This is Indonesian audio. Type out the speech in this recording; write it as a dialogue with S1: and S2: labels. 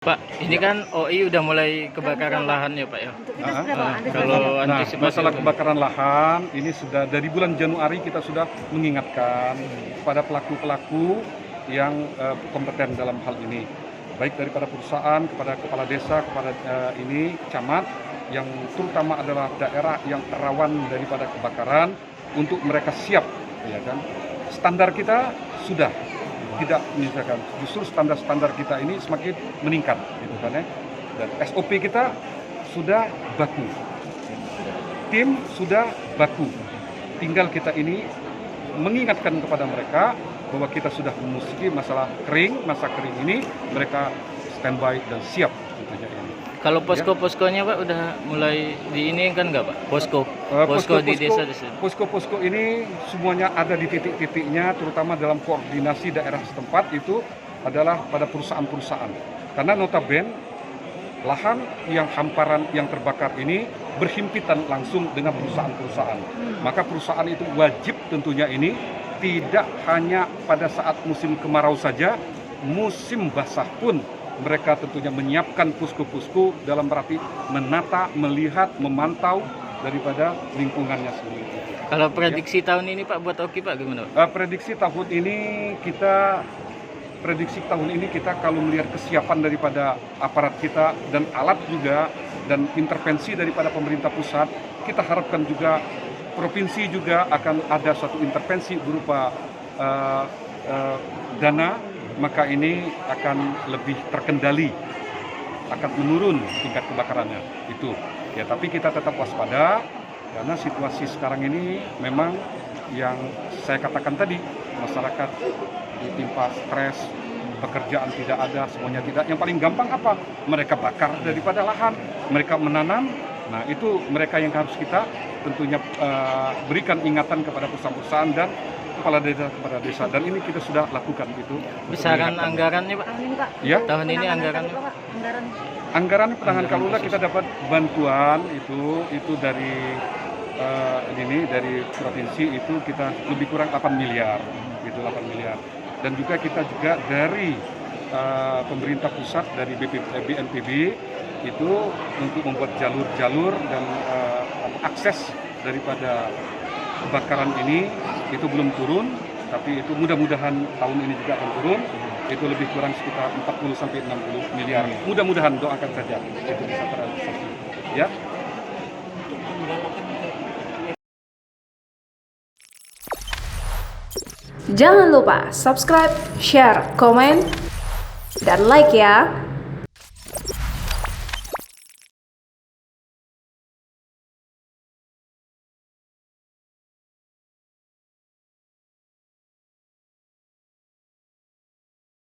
S1: Pak, ini kan OI udah mulai kebakaran lahan ya Pak ya?
S2: Untuk kita sudah Pak,
S1: Kalau
S2: Anda
S1: antisipasi
S3: masalah kebakaran lahan ini sudah dari bulan Januari kita sudah mengingatkan kepada pelaku-pelaku yang kompeten dalam hal ini, baik daripada perusahaan, kepada kepala desa, kepada ini camat, yang terutama adalah daerah yang rawan daripada kebakaran, untuk mereka siap, ya kan? Standar kita sudah tidak misalkan, justru standar kita ini semakin meningkat, gitu kan ya. Dan SOP kita sudah baku, tim sudah baku. Tinggal kita ini mengingatkan kepada mereka bahwa kita sudah memasuki masa kering ini, mereka standby dan siap tentunya ini.
S1: Kalau posko-poskonya Pak udah mulai di ini kan nggak Pak? Posko di desa.
S3: Posko ini semuanya ada di titik-titiknya, terutama dalam koordinasi daerah setempat itu adalah pada perusahaan-perusahaan. Karena notabene lahan yang hamparan yang terbakar ini berhimpitan langsung dengan perusahaan-perusahaan. Maka perusahaan itu wajib tentunya ini tidak hanya pada saat musim kemarau saja, musim basah pun mereka tentunya menyiapkan posko-posko dalam berarti menata, melihat, memantau daripada lingkungannya sendiri.
S1: Kalau prediksi tahun ini Pak buat Oki Pak gimana?
S3: Prediksi tahun ini kita kalau melihat kesiapan daripada aparat kita dan alat juga dan intervensi daripada pemerintah pusat, kita harapkan juga provinsi juga akan ada suatu intervensi berupa dana, maka ini akan lebih terkendali, akan menurun tingkat kebakarannya itu. Ya, tapi kita tetap waspada karena situasi sekarang ini memang yang saya katakan tadi, masyarakat ditimpa stres, pekerjaan tidak ada, semuanya tidak. Yang paling gampang apa? Mereka bakar daripada lahan, mereka menanam. Nah, itu mereka yang harus kita tentunya berikan ingatan kepada perusahaan-perusahaan dan kepala desa, dan ini kita sudah lakukan itu.
S1: Besaran anggarannya Pak?
S2: tahun ini Pak.
S3: Ya.
S1: Tahun ini anggarannya?
S3: Anggaran penanganan kalula kita dapat bantuan itu dari dari provinsi itu kita lebih kurang 8 miliar, itu 8 miliar. Dan juga kita juga dari pemerintah pusat dari BNPB itu untuk membuat jalur-jalur dan akses daripada kebakaran ini itu belum turun, tapi itu mudah-mudahan tahun ini juga akan turun. Itu lebih kurang sekitar 40 sampai 60 miliar. Mudah-mudahan, doakan saja itu bisa terrealisasi. Ya.
S4: Jangan lupa subscribe, share, komen, dan like ya.